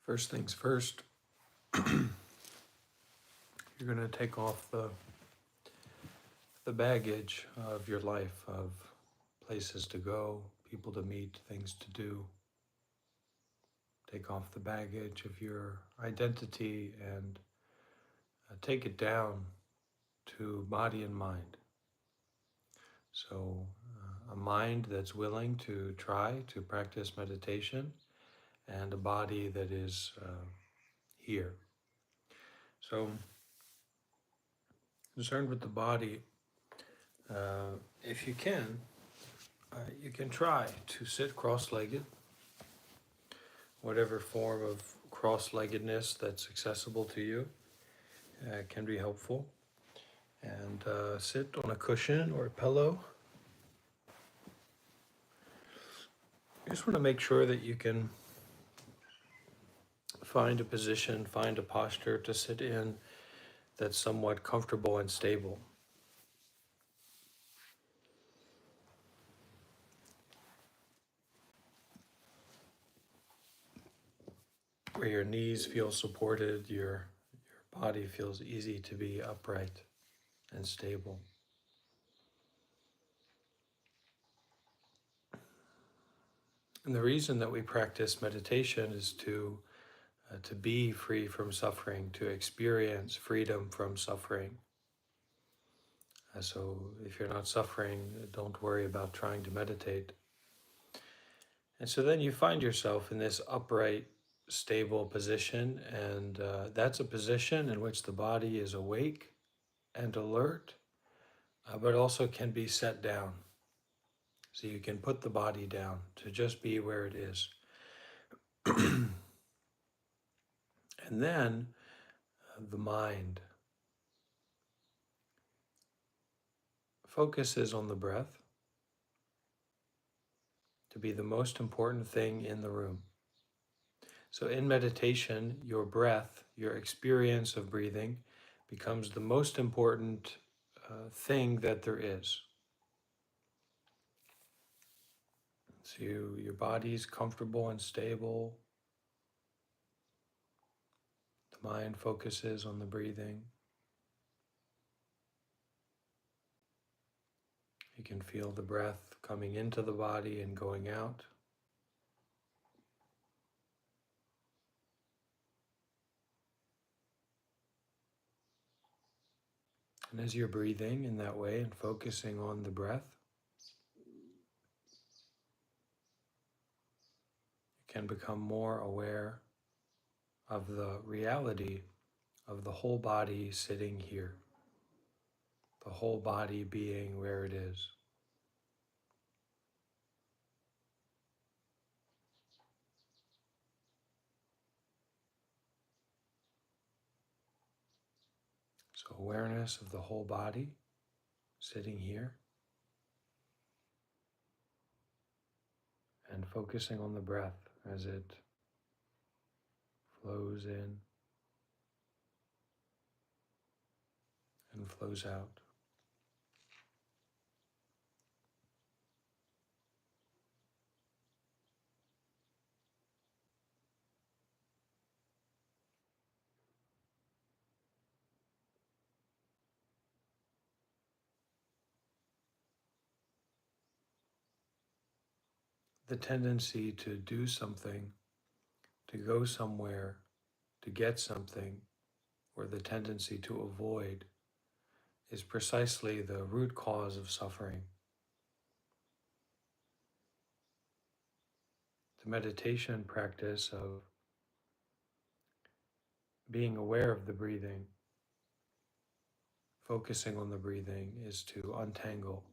First things first, you're going to take off the baggage of your life, of places to go, people to meet, things to do. Take off the baggage of your identity and take it down to body and mind. So, a mind that's willing to try to practice meditation and a body that is here. So, concerned with the body, if you can try to sit cross-legged, whatever form of cross-leggedness that's accessible to you can be helpful. And sit on a cushion or a pillow. You just want to make sure that you can find a position, find a posture to sit in that's somewhat comfortable and stable. Where your knees feel supported, your body feels easy to be upright and stable. And the reason that we practice meditation is to be free from suffering, to experience freedom from suffering. So if you're not suffering, don't worry about trying to meditate. And so then you find yourself in this upright, stable position, and that's a position in which the body is awake and alert, but also can be set down. So you can put the body down to just be where it is. And then the mind focuses on the breath to be the most important thing in the room. So in meditation, your breath, your experience of breathing becomes the most important thing that there is. So your body's comfortable and stable. The mind focuses on the breathing. You can feel the breath coming into the body and going out. And as you're breathing in that way and focusing on the breath, you can become more aware of the reality of the whole body sitting here, the whole body being where it is. So awareness of the whole body sitting here and focusing on the breath as it flows in and flows out. The tendency to do something, to go somewhere, to get something, or the tendency to avoid is precisely the root cause of suffering. The meditation practice of being aware of the breathing, focusing on the breathing, is to untangle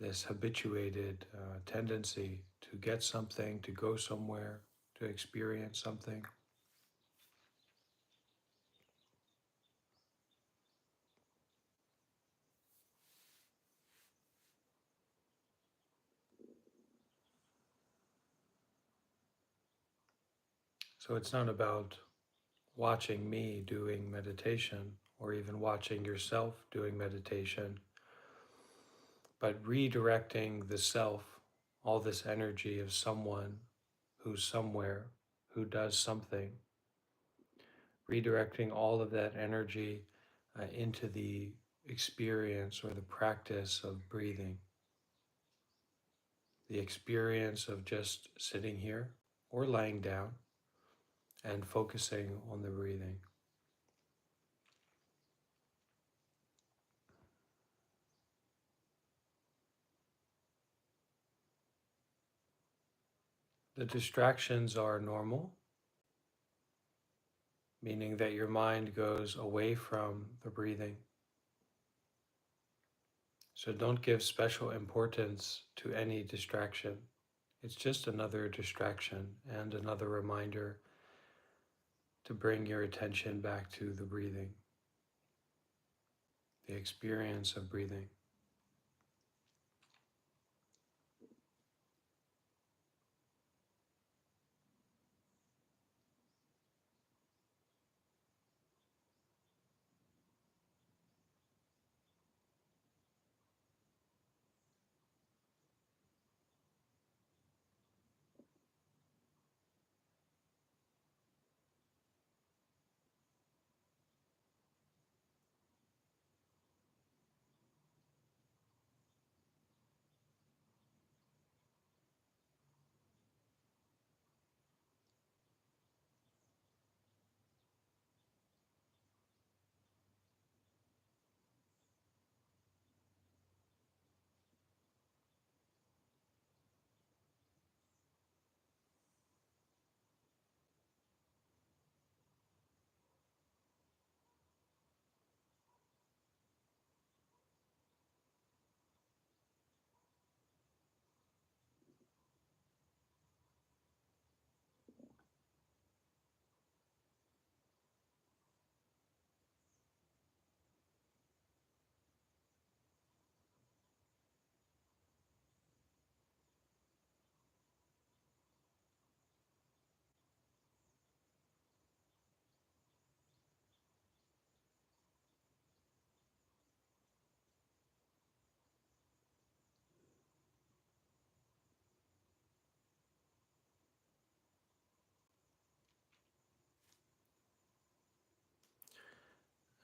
this habituated tendency to get something, to go somewhere, to experience something. So it's not about watching me doing meditation or even watching yourself doing meditation, but redirecting the self, all this energy of someone who's somewhere, who does something, redirecting all of that energy into the experience or the practice of breathing, the experience of just sitting here or lying down and focusing on the breathing. The distractions are normal, meaning that your mind goes away from the breathing. So don't give special importance to any distraction. It's just another distraction and another reminder to bring your attention back to the breathing, the experience of breathing.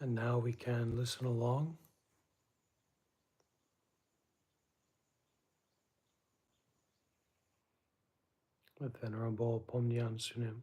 And now we can listen along with Venerable Pomnyan Sunim.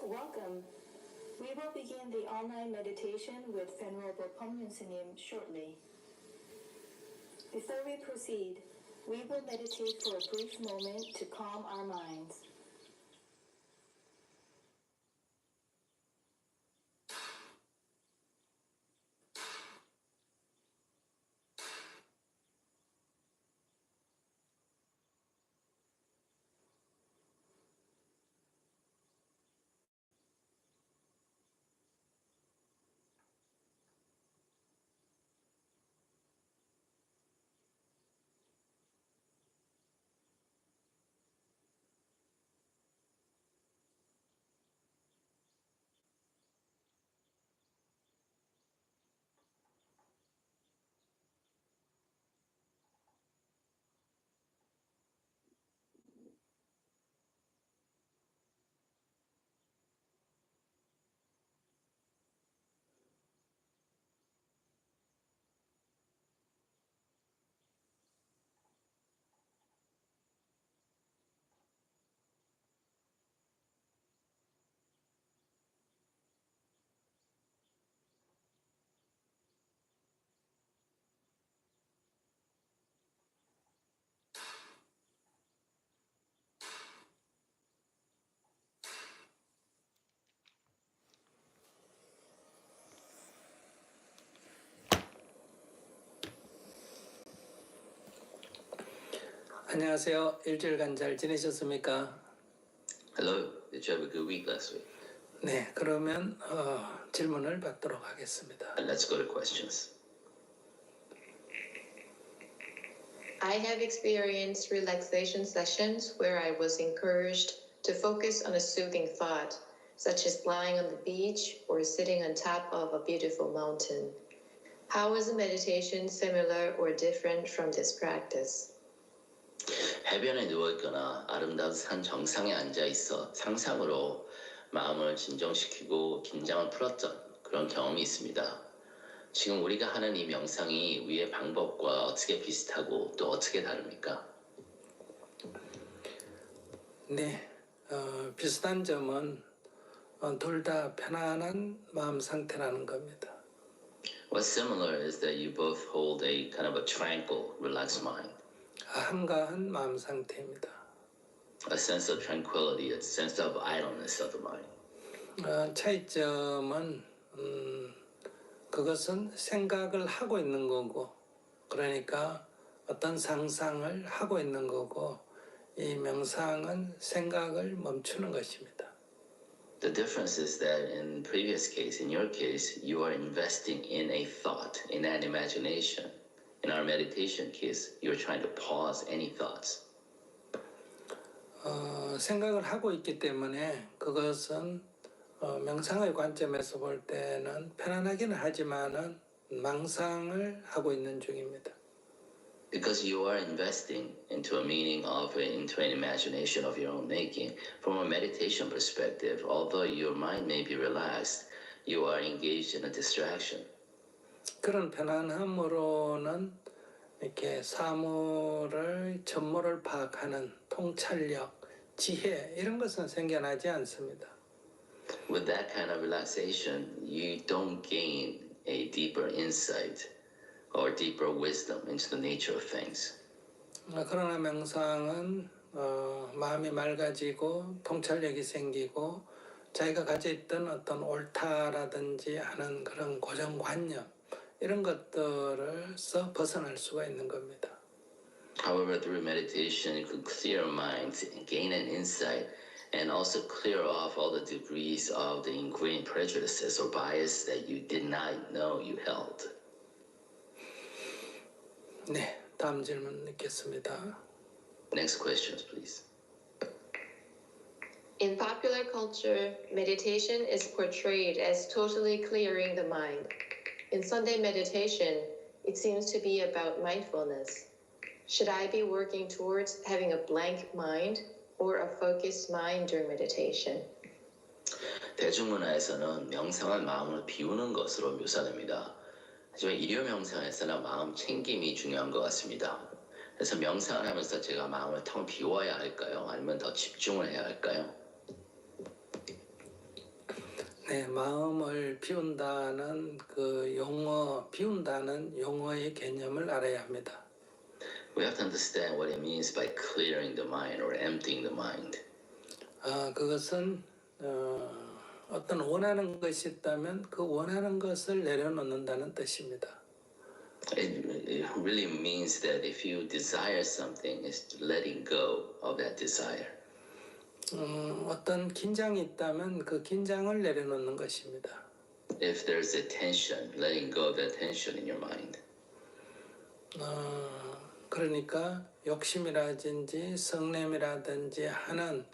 Welcome. We will begin the online meditation with Venerable Pomnyan Sunim shortly. Before we proceed, we will meditate for a brief moment to calm our minds. 안녕하세요. 일주일간 잘 지내셨습니까? Hello, did you have a good week last week? 네, 그러면 질문을 받도록 하겠습니다. Let's go to questions. I have experienced relaxation sessions where I was encouraged to focus on a soothing thought, such as lying on the beach or sitting on top of a beautiful mountain. How is the meditation similar or different from this practice? 해변에 누워있거나 아름다운 산 정상에 앉아있어 상상으로 마음을 진정시키고 긴장을 풀었던 그런 경험이 있습니다. 지금 우리가 하는 이 명상이 위의 방법과 어떻게 비슷하고 또 어떻게 다릅니까? 네, 비슷한 점은 둘 다 편안한 마음 상태라는 겁니다. What's similar is that you both hold a kind of a tranquil, relaxed mind, 한가한 마음 상태입니다. a sense of tranquility, a sense of idleness of the mind. 차이점은 그것은 생각을 하고 있는 거고, 그러니까 어떤 상상을 하고 있는 거고, 이 명상은 생각을 멈추는 것입니다. The difference is that in previous case, in your case, you are investing in a thought, in an imagination. In our meditation case, you're trying to pause any thoughts. 생각을 하고 있기 때문에 그것은 명상의 관점에서 볼 때는 편안하기는 하지만은 망상을 하고 있는 중입니다. Because you are investing into a meaning into an imagination of your own making. From a meditation perspective, although your mind may be relaxed, you are engaged in a distraction. 그런 편안함으로는 이렇게 사물을 전모를 파악하는 통찰력, 지혜 이런 것은 생겨나지 않습니다. With that kind of relaxation, you don't gain a deeper insight or deeper wisdom into the nature of things. 그러나 명상은 마음이 맑아지고 통찰력이 생기고 자기가 가지고 있던 어떤 옳다라든지 하는 그런 고정관념 이런 것들을서 벗어날 수가 있는 겁니다. However, through meditation, you can clear your mind, gain an insight, and also clear off all the degrees of the ingrained prejudices or bias that you did not know you held. 네, 다음 질문 읽겠습니다. Next questions, please. In popular culture, meditation is portrayed as totally clearing the mind. In Sunday meditation, it seems to be about mindfulness. Should I be working towards having a blank mind or a focused mind during meditation? 대중문화에서는 명상은 마음을 비우는 것으로 묘사됩니다. 하지만 일요 명상에서는 마음 챙김이 중요한 것 같습니다. 그래서 명상을 하면서 제가 마음을 텅 비워야 할까요? 아니면 더 집중을 해야 할까요? 네, 마음을 비운다는 그 용어, 비운다는 용어의 개념을 알아야 합니다. We have to understand what it means by clearing the mind or emptying the mind. 그것은 어떤 원하는 것이 있다면 그 원하는 것을 내려놓는다는 뜻입니다. It really means that if you desire something, it's letting go of that desire. 어떤 긴장이 있다면 그 긴장을 내려놓는 것입니다. If there's a tension, letting go of that tension in your mind. 그러니까 욕심이라든지 성냄이라든지 하는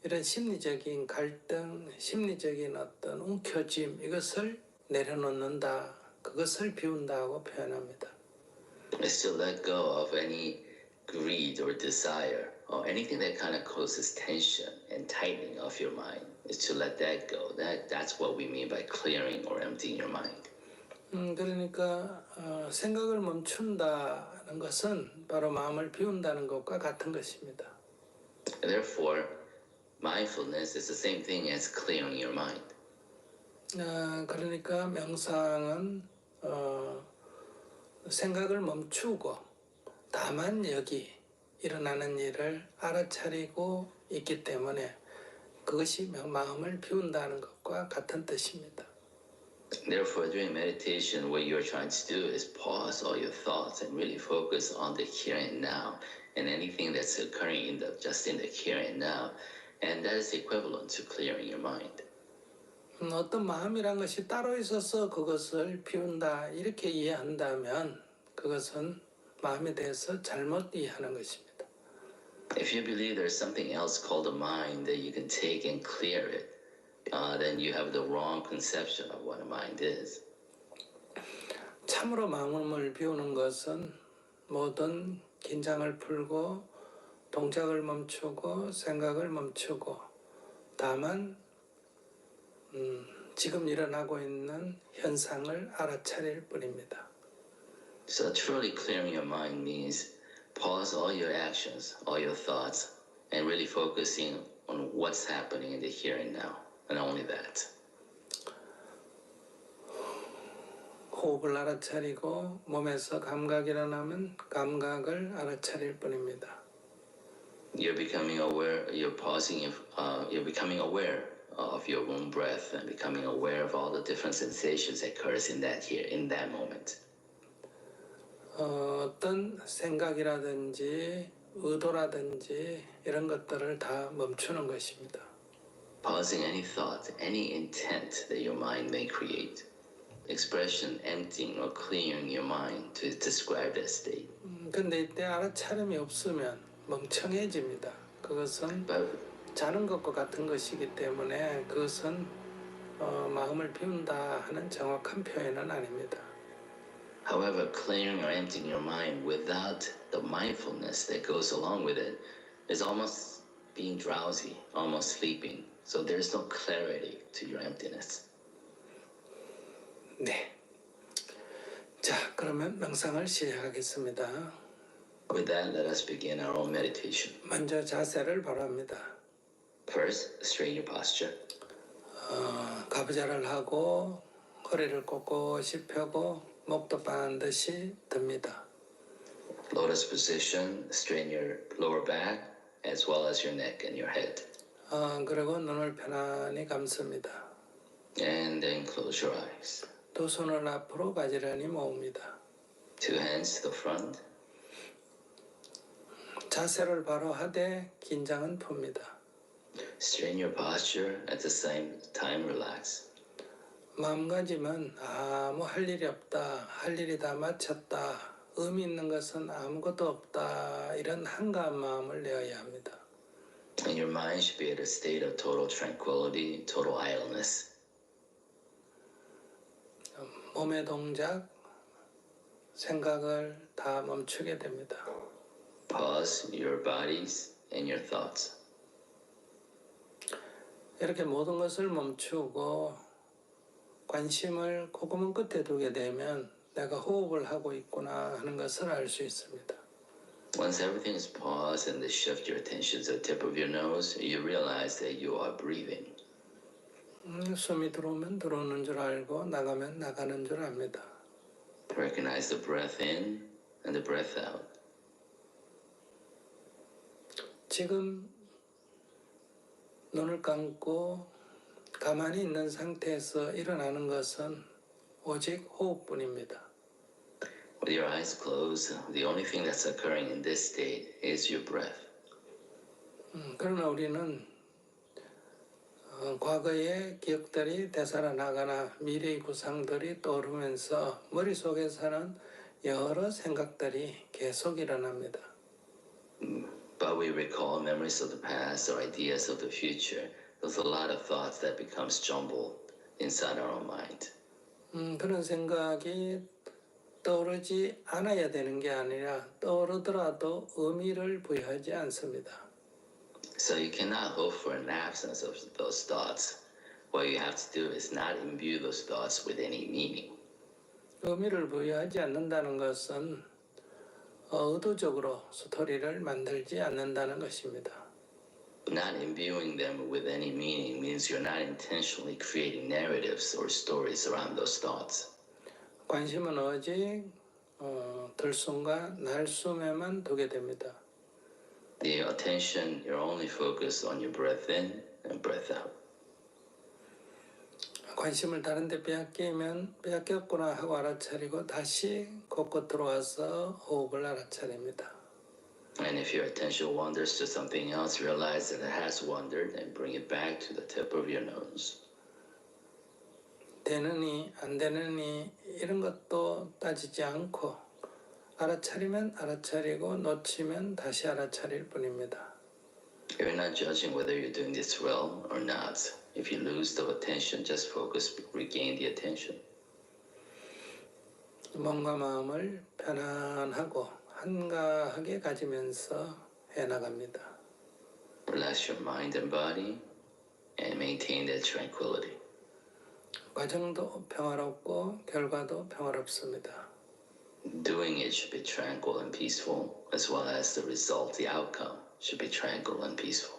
이런 심리적인 갈등, 심리적인 어떤 움켜짐 이것을 내려놓는다. 그것을 비운다고 표현합니다. Is to let go of any greed or desire or anything that kind of causes tension and tightening of your mind. Is to let that go. That's what we mean by clearing or emptying your mind. 그러니까 생각을 멈춘다는 것은 바로 마음을 비운다는 것과 같은 것입니다. And therefore, mindfulness is the same thing as clearing your mind. 그러니까 명상은 생각을 멈추고 다만 여기 일어나는 일을 알아차리고 있기 때문에 그것이 마음을 비운다는 것과 같은 뜻입니다. Therefore, during meditation, what you're trying to do is pause all your thoughts and really focus on the here and now and anything that's occurring just in the here and now. And that is equivalent to clearing your mind. 어떤 마음이란 것이 따로 있어서 그것을 피운다 이렇게 이해한다면 그것은 마음에 대해서 잘못 이해하는 것입니다. If you believe there's something else called a mind that you can take and clear it, then you have the wrong conception of what a mind is. 참으로 마음을 비우는 것은 모든 긴장을 풀고 동작을 멈추고 생각을 멈추고 다만 지금 일어나고 있는 현상을 알아차릴 뿐입니다. So truly clearing your mind means pause all your actions, all your thoughts, and really focusing on what's happening in the here and now, and only that. 호흡을 알아차리고 몸에서 감각이 일어나면 감각을 알아차릴 뿐입니다. You're becoming aware. You're pausing. You're becoming aware of your own breath and becoming aware of all the different sensations that occurs in that moment. 어떤 생각이라든지 의도라든지 이런 것들을 다 멈추는 것입니다. Pausing any thought, any intent that your mind may create. Expression emptying or clearing your mind to describe that state. 근데 이때 알아차림이 없으면 멍청해집니다. 그것은 But 자는 것과 같은 것이기 때문에 그것은 마음을 비운다 하는 정확한 표현은 아닙니다. however, clearing or emptying your mind without the mindfulness that goes along with it is almost being drowsy, almost sleeping. So there's no clarity to your emptiness. 네. 자, 그러면 명상을 시작하겠습니다. With that, let us begin our own meditation. 먼저 자세를 바랍니다. First, straighten your posture. 가부좌를 하고 허리를 꼿꼿이 펴고 목도 반드시 듭니다. Lotus position, straighten your lower back as well as your neck and your head. 그리고 눈을 편안히 감습니다. And then close your eyes. 두 손을 앞으로 가지런히 모읍니다. Two hands to the front. 자세를 바로 하되 긴장은 풉니다. Straighten your posture at the same time relax. 마음가짐은 아무 할 일이 없다, 할 일이 다 마쳤다, 의미 있는 것은 아무것도 없다 이런 한가한 마음을 내어야 합니다. And your mind should be at a state of total tranquility, total idleness. 몸의 동작, 생각을 다 멈추게 됩니다. Pause your bodies and your thoughts. 이렇게 모든 것을 멈추고 관심을 콧구멍 끝에 두게 되면 내가 호흡을 하고 있구나 하는 것을 알 수 있습니다. Once everything is paused and they shift your attention to the tip of your nose, you realize that you are breathing. 숨이 들어오면 들어오는 줄 알고 나가면 나가는 줄 압니다. Recognize the breath in and the breath out. 지금 눈을 감고 가만히 있는 상태에서 일어나는 것은 오직 호흡뿐입니다. With your eyes closed, the only thing that's occurring in this state is your breath. 그러나 우리는 과거의 기억들이 되살아나거나 미래의 구상들이 떠오르면서 머릿속에서는 여러 생각들이 계속 일어납니다. But we recall memories of the past or ideas of the future. There's a lot of thoughts that becomes jumbled inside our own mind. 그런 생각이 떠오르지 않아야 되는 게 아니라 떠오르더라도 의미를 부여하지 않습니다. So you cannot hope for an absence of those thoughts. What you have to do is not imbue those thoughts with any meaning. 의미를 부여하지 않는다는 것은 의도적으로 스토리를 만들지 않는다는 것입니다. Not imbuing them with any meaning means you're not intentionally creating narratives or stories around those thoughts. 관심은 오직 들숨과 날숨에만 두게 됩니다. The attention, you're only focused on your breath in and breath out. 관심을 다른 데 빼앗겼구나 하고 알아차리고 다시 곳곳 들어와서 호흡을 알아차립니다. And if your attention wanders to something else, realize that it has wandered and bring it back to the tip of your nose. 되느니 안 되느니 이런 것도 따지지 않고 알아차리면 알아차리고 놓치면 다시 알아차릴 뿐입니다. You're not judging whether you're doing this well or not. If you lose the attention, just focus, regain the attention. 몸과 마음을 편안하고 한가하게 가지면서 해나갑니다. Relax your mind and body and maintain that tranquility. 과정도 평화롭고 결과도 평화롭습니다. Doing it should be tranquil and peaceful, as well as the result, the outcome should be tranquil and peaceful.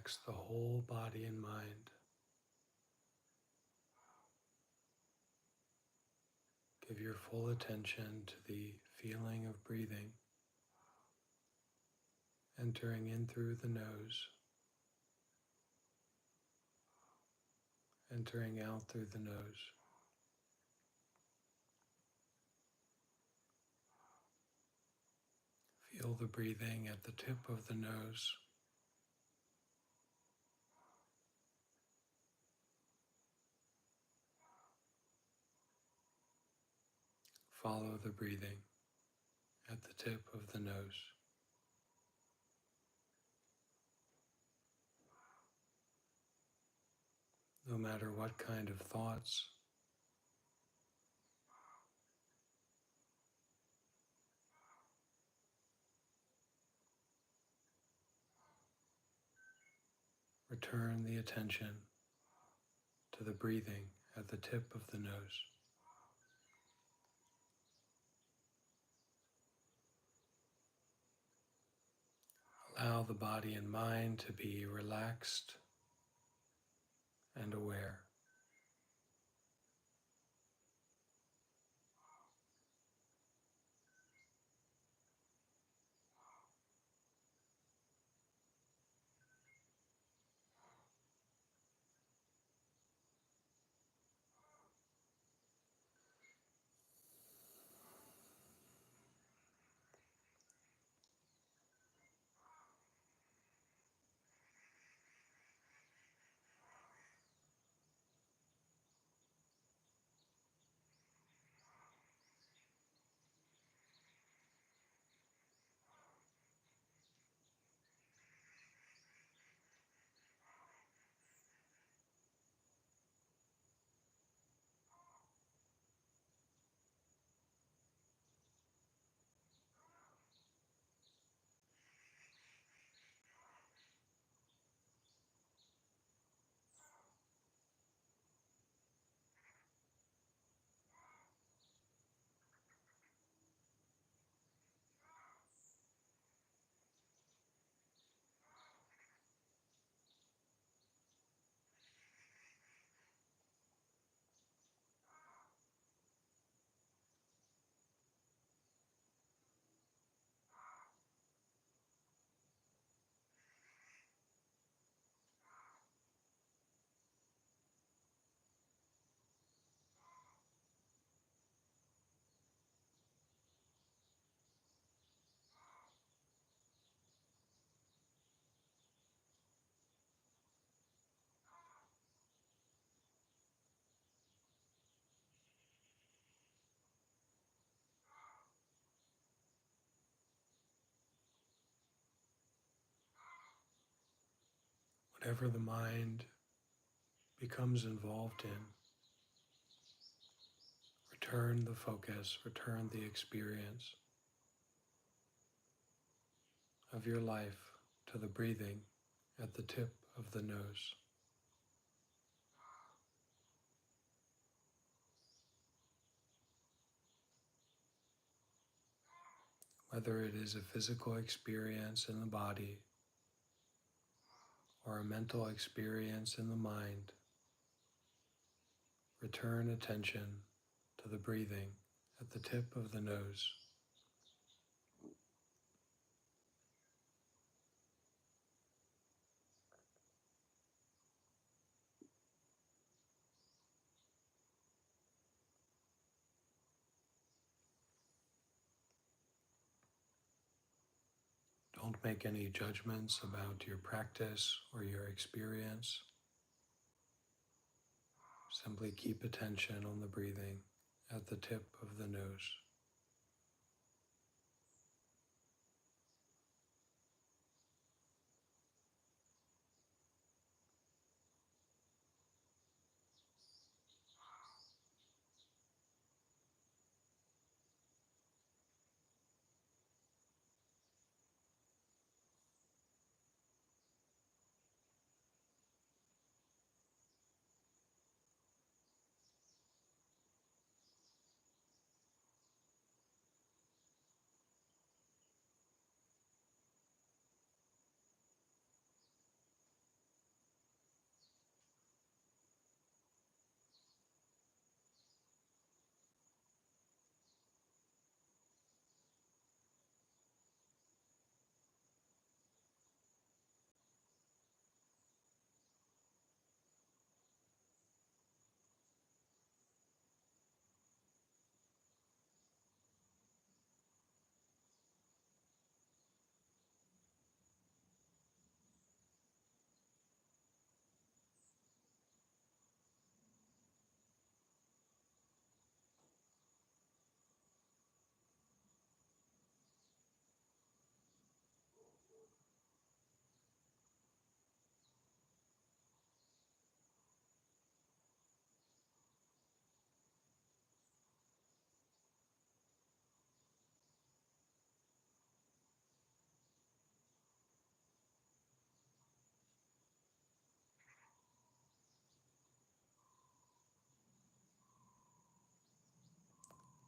relax the whole body and mind. Give your full attention to the feeling of breathing, entering in through the nose, entering out through the nose. Feel the breathing at the tip of the nose. Follow the breathing at the tip of the nose. No matter what kind of thoughts, return the attention to the breathing at the tip of the nose. Allow the body and mind to be relaxed and aware. Whatever the mind becomes involved in, return the focus, return the experience of your life to the breathing at the tip of the nose. Whether it is a physical experience in the body or a mental experience in the mind, return attention to the breathing at the tip of the nose. Don't make any judgments about your practice or your experience. Simply keep attention on the breathing at the tip of the nose.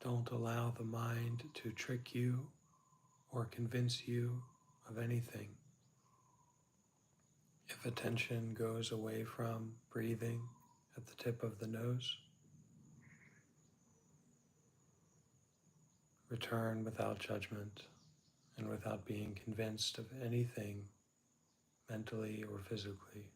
Don't allow the mind to trick you or convince you of anything. If attention goes away from breathing at the tip of the nose, return without judgment and without being convinced of anything mentally or physically.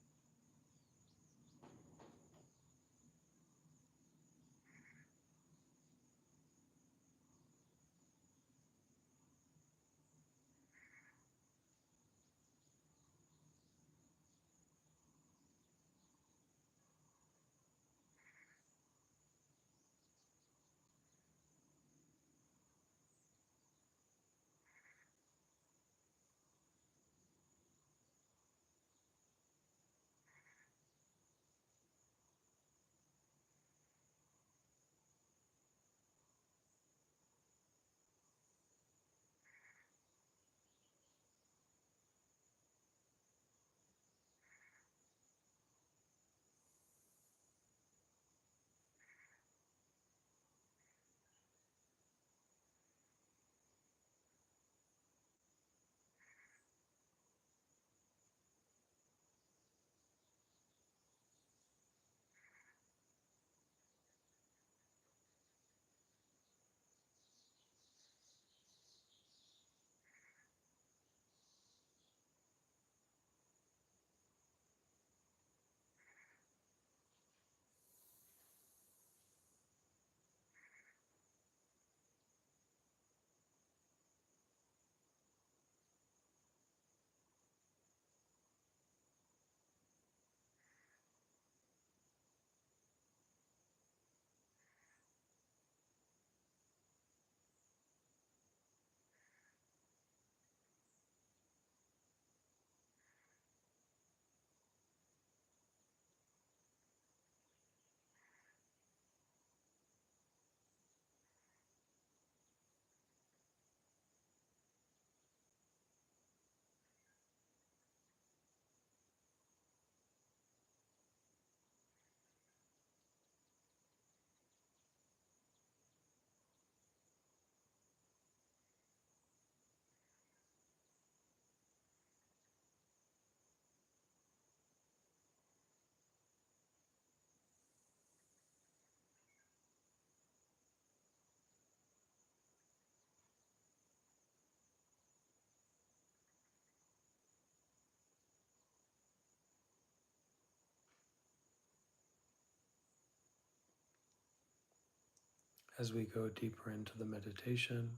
As we go deeper into the meditation,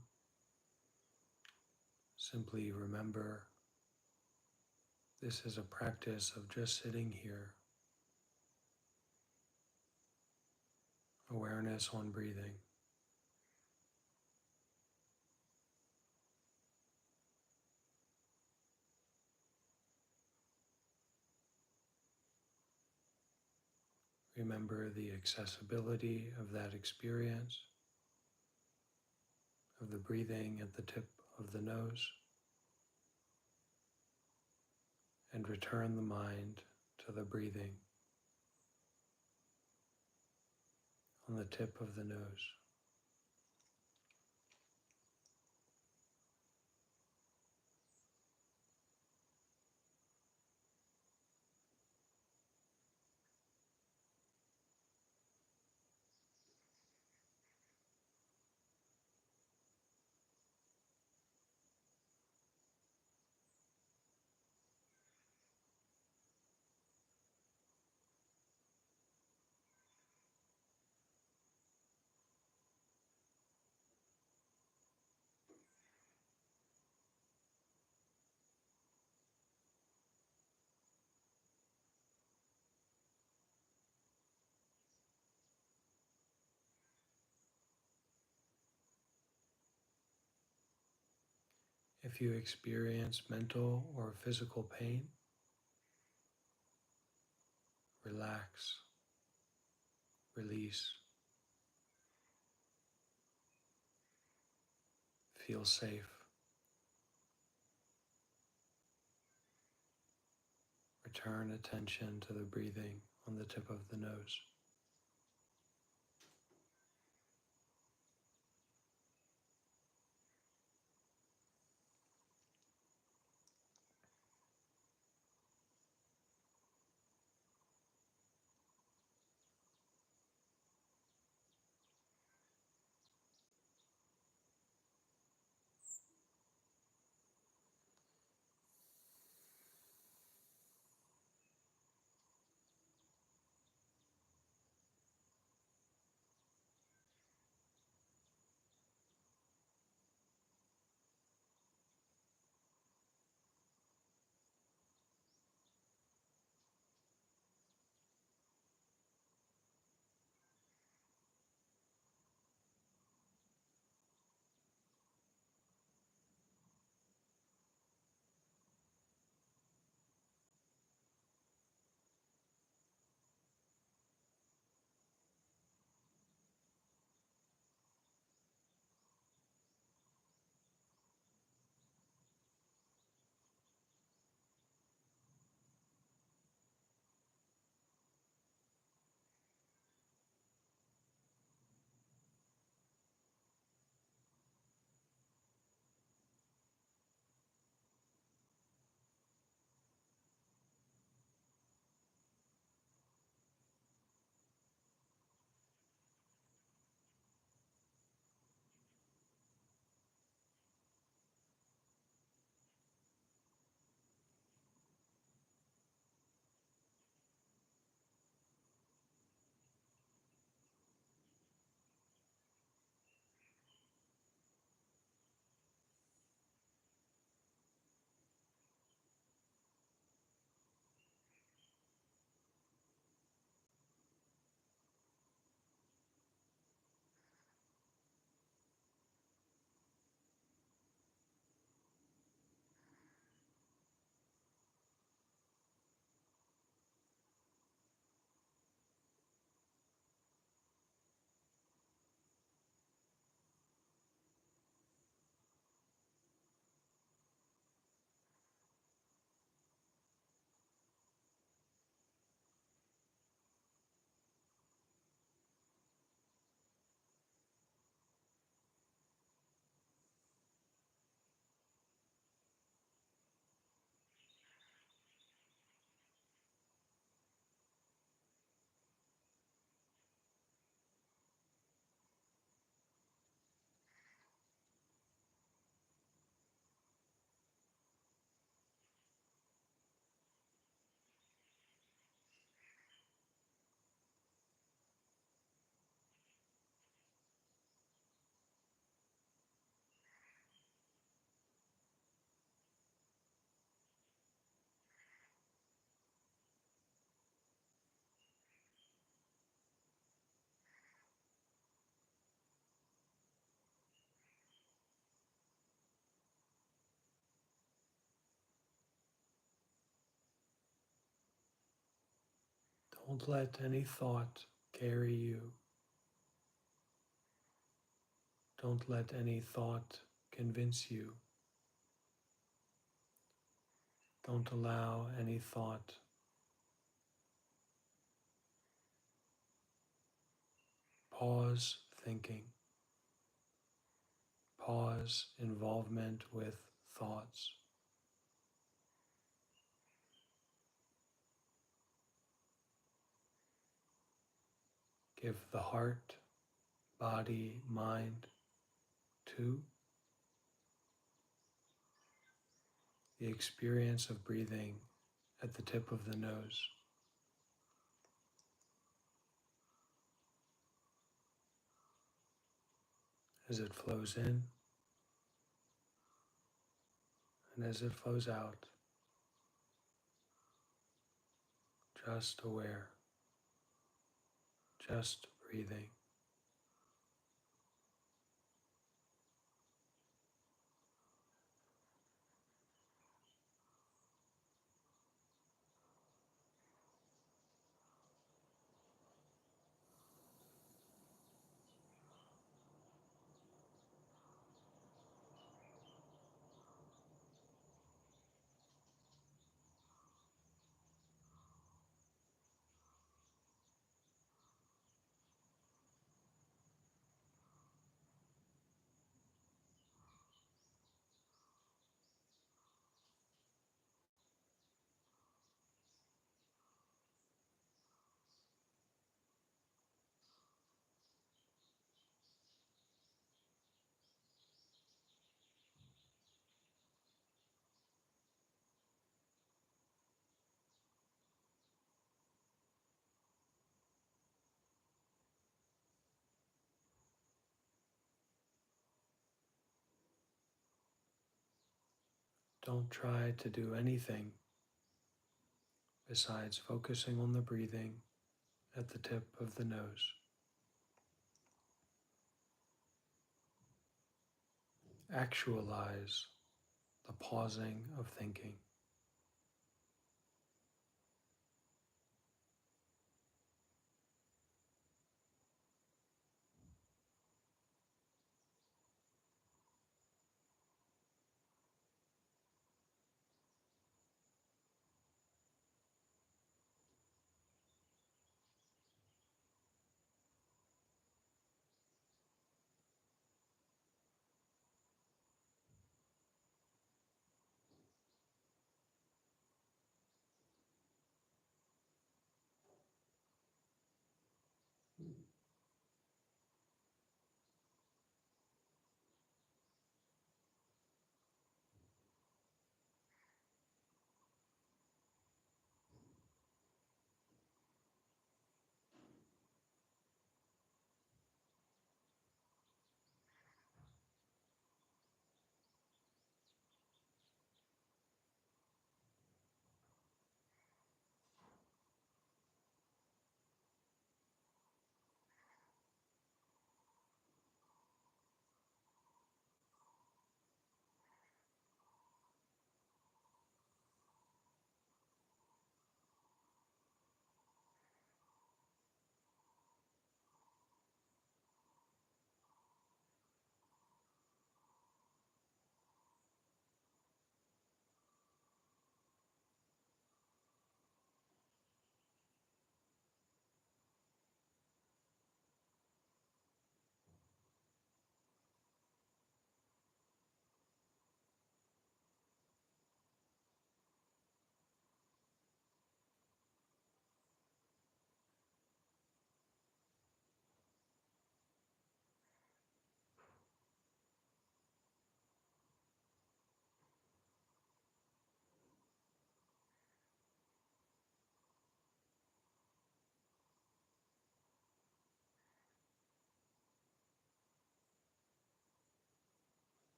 simply remember this is a practice of just sitting here, awareness on breathing. Remember the accessibility of that experience, of the breathing at the tip of the nose, and return the mind to the breathing on the tip of the nose. If you experience mental or physical pain, relax, release, feel safe. Return attention to the breathing on the tip of the nose. Don't let any thought carry you. Don't let any thought convince you. Don't allow any thought pause thinking. Pause involvement with thoughts. Give the heart, body, mind to the experience of breathing at the tip of the nose. As it flows in and as it flows out, just aware, just breathing. Don't try to do anything besides focusing on the breathing at the tip of the nose. Actualize the pausing of thinking.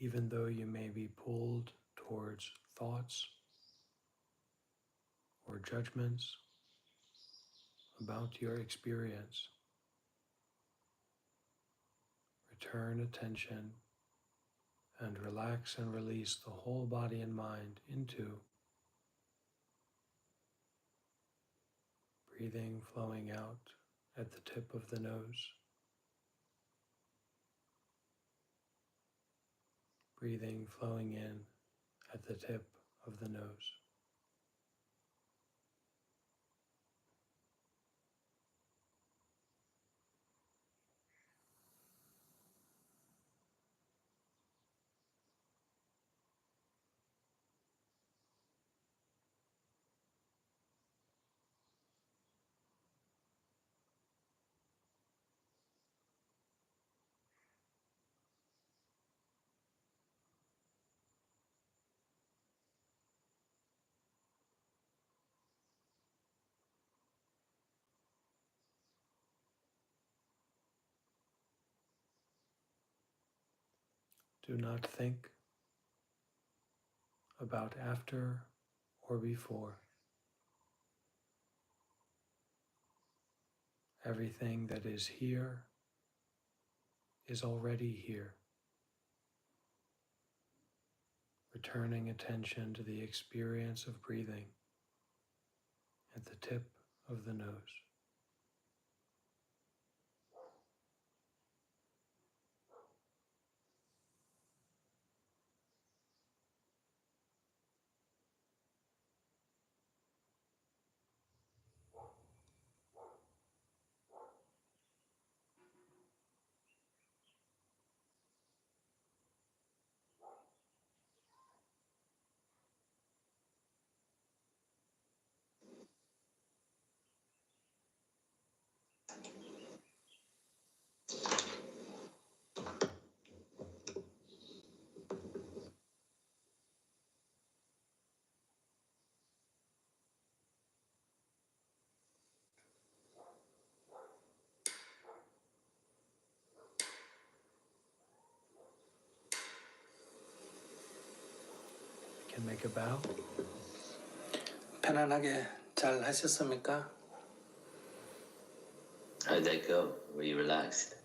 even though you may be pulled towards thoughts or judgments about your experience. Return attention and relax and release the whole body and mind into breathing flowing out at the tip of the nose, breathing flowing in at the tip of the nose. Do not think about after or before. Everything that is here is already here. Returning attention to the experience of breathing at the tip of the nose. You can make a bow. 편안하게 잘 하셨습니까? How did that go? Were you relaxed?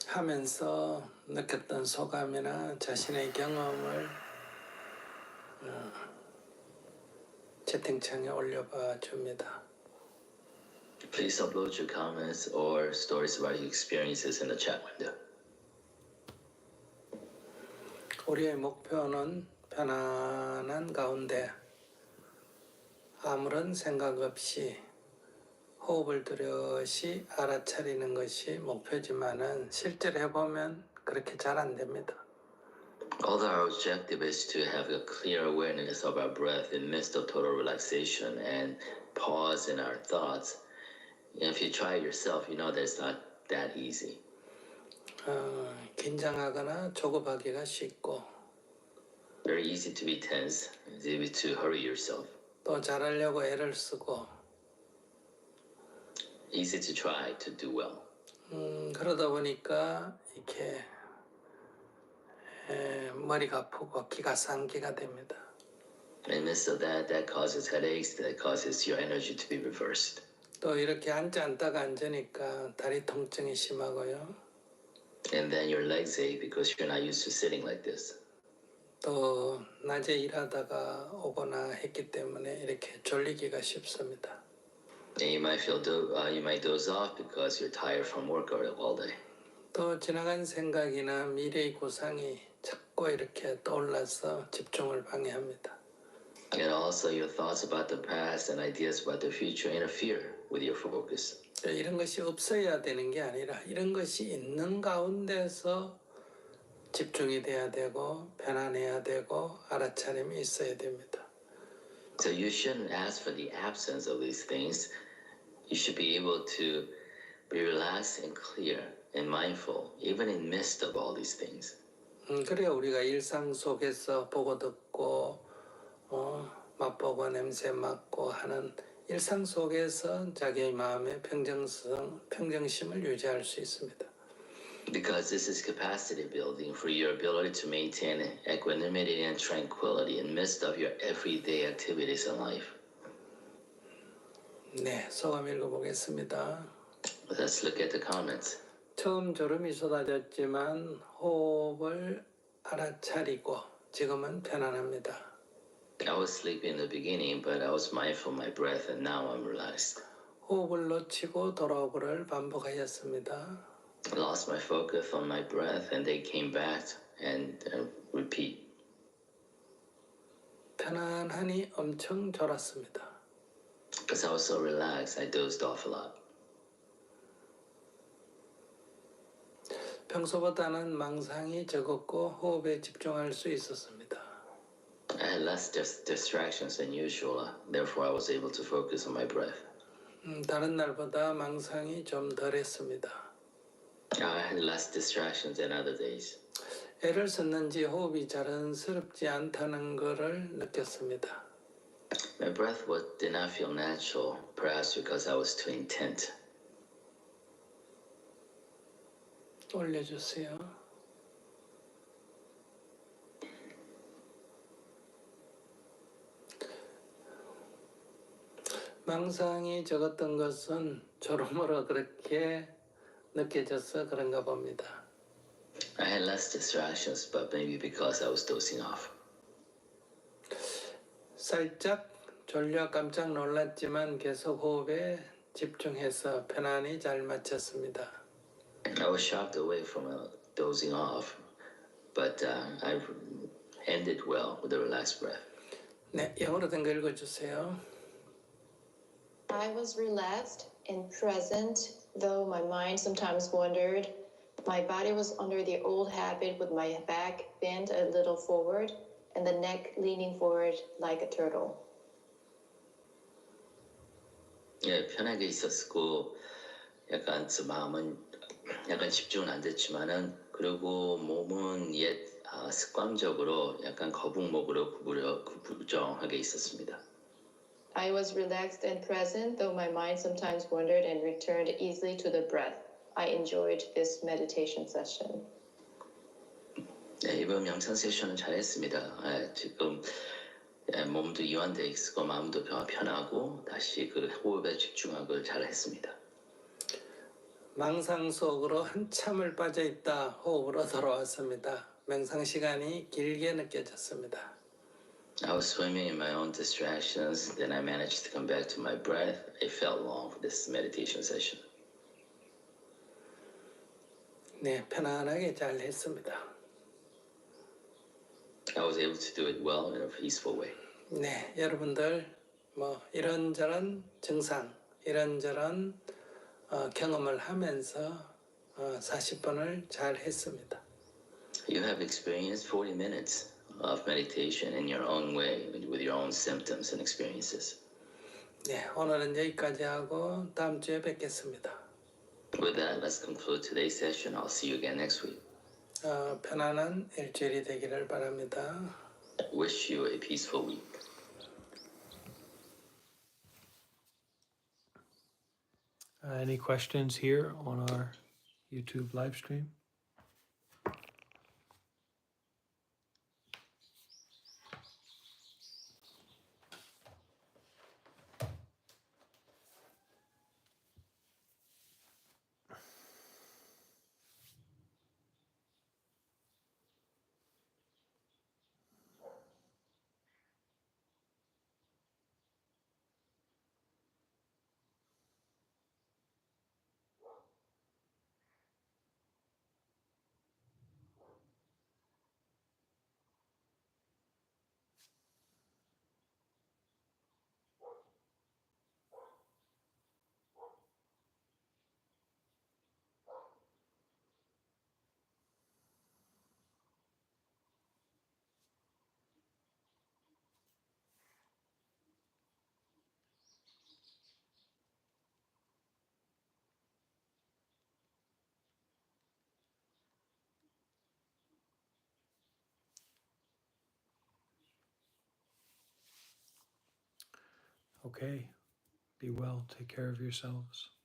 하면서 느꼈던 소감이나 자신의 경험을 채팅창에 올려봐 줍니다. Please upload your comments or stories about your experiences in the chat window. 우리의 목표는 편안한 가운데 아무런 생각 없이 호흡을 뚜렷이 알아차리는 것이 목표지만은 실제로 해보면 그렇게 잘 안 됩니다. Although our objective is to have a clear awareness of our breath in the midst of total relaxation and pause in our thoughts, if you try it yourself, you know that it's not that easy. 긴장하거나 조급하기가 쉽고 Very easy to be tense, it's easy to hurry yourself, 또 잘하려고 애를 쓰고 easy to try to do well. 그러다 보니까 이렇게 머리가 아프고 기가 상기가 됩니다. In the midst of that, that causes headaches, that causes your energy to be reversed. 또 이렇게 앉다가 앉으니까 다리 통증이 심하고요. And then your legs ache because you're not used to sitting like this. 또 낮에 일하다가 오거나 했기 때문에 이렇게 졸리기가 쉽습니다. And you might doze off because you're tired from work all day. 또 지나간 생각이나 미래의 구상이 자꾸 이렇게 떠올라서 집중을 방해합니다. And also your thoughts about the past and ideas about the future interfere with your focus. 이런 것이 없어야 되는 게 아니라 이런 것이 있는 가운데서 집중이 돼야 되고 편안해야 되고 알아차림이 있어야 됩니다. So you shouldn't ask for the absence of these things. You should be able to be relaxed and clear and mindful, even in the midst of all these things. 그래야 우리가 일상 속에서 보고 듣고 맛보고 냄새 맡고 하는 일상 속에서 자기의 마음의 평정심을 유지할 수 있습니다. Because this is capacity building for your ability to maintain equanimity and tranquility in midst of your everyday activities in life. 네, 소감 읽어보겠습니다. Let's look at the comments. 처음 졸음이 쏟아졌지만 호흡을 알아차리고 지금은 편안합니다. I was sleepy in the beginning, but I was mindful of my breath, and now I'm relaxed. 호흡을 놓치고 돌아오고를 반복하였습니다. I lost my focus on my breath, and they came back and repeat. 편안하니 엄청 졸았습니다. Because I was so relaxed, I dozed off a lot. 평소보다는 망상이 적었고 호흡에 집중할 수 있었습니다. I had less distractions than usual, therefore I was able to focus on my breath. 다른 날보다 망상이 좀 덜했습니다. I had less distractions than other days. 애를 썼는지 호흡이 자연스럽지 않다는 것을 느꼈습니다. My breath did not feel natural, perhaps because I was too intent. 올려주세요. 망상이 적었던 것은 졸음으로 그렇게 느껴져서 그런가 봅니다. I had less distractions, but maybe because I was dozing off. 살짝 졸려 깜짝 놀랐지만 계속 호흡에 집중해서 편안히 잘 마쳤습니다. I was shocked away from dozing off, but I ended well with a relaxed breath. 네, 영어로 된 거 읽어주세요. I was relaxed and present, though my mind sometimes wandered. My body was under the old habit with my back bent a little forward and the neck leaning forward like a turtle. 예, 편하게 있었고 약간 마음은 약간 집중은 안 됐지만은 그리고 몸은 옛 습관적으로 약간 거북목으로 구부정하게 있었습니다. I was relaxed and present, though my mind sometimes wandered and returned easily to the breath. I enjoyed this meditation session. 네, 이번 명상 세션은 잘했습니다. 지금 몸도 이완돼 있고 마음도 편하고 다시 그 호흡에 집중하고 잘했습니다. 망상 속으로 한참을 빠져있다 호흡으로 돌아왔습니다. 명상 시간이 길게 느껴졌습니다. I was swimming in my own distractions, then I managed to come back to my breath. It felt long for this meditation session. 네, 편안하게 잘 했습니다. I was able to do it well in a peaceful way. 네, 여러분들 이런저런 증상, 이런저런 경험을 하면서 40분을 잘 했습니다. You have experienced 40 minutes of meditation in your own way with your own symptoms and experiences. 네, 오늘은 여기까지 하고 다음 주에 뵙겠습니다. With that, let's conclude today's session. I'll see you again next week. 편안한 일주일이 되기를 바랍니다. Wish you a peaceful week. Any questions here on our YouTube live stream? Okay. Be well. Take care of yourselves.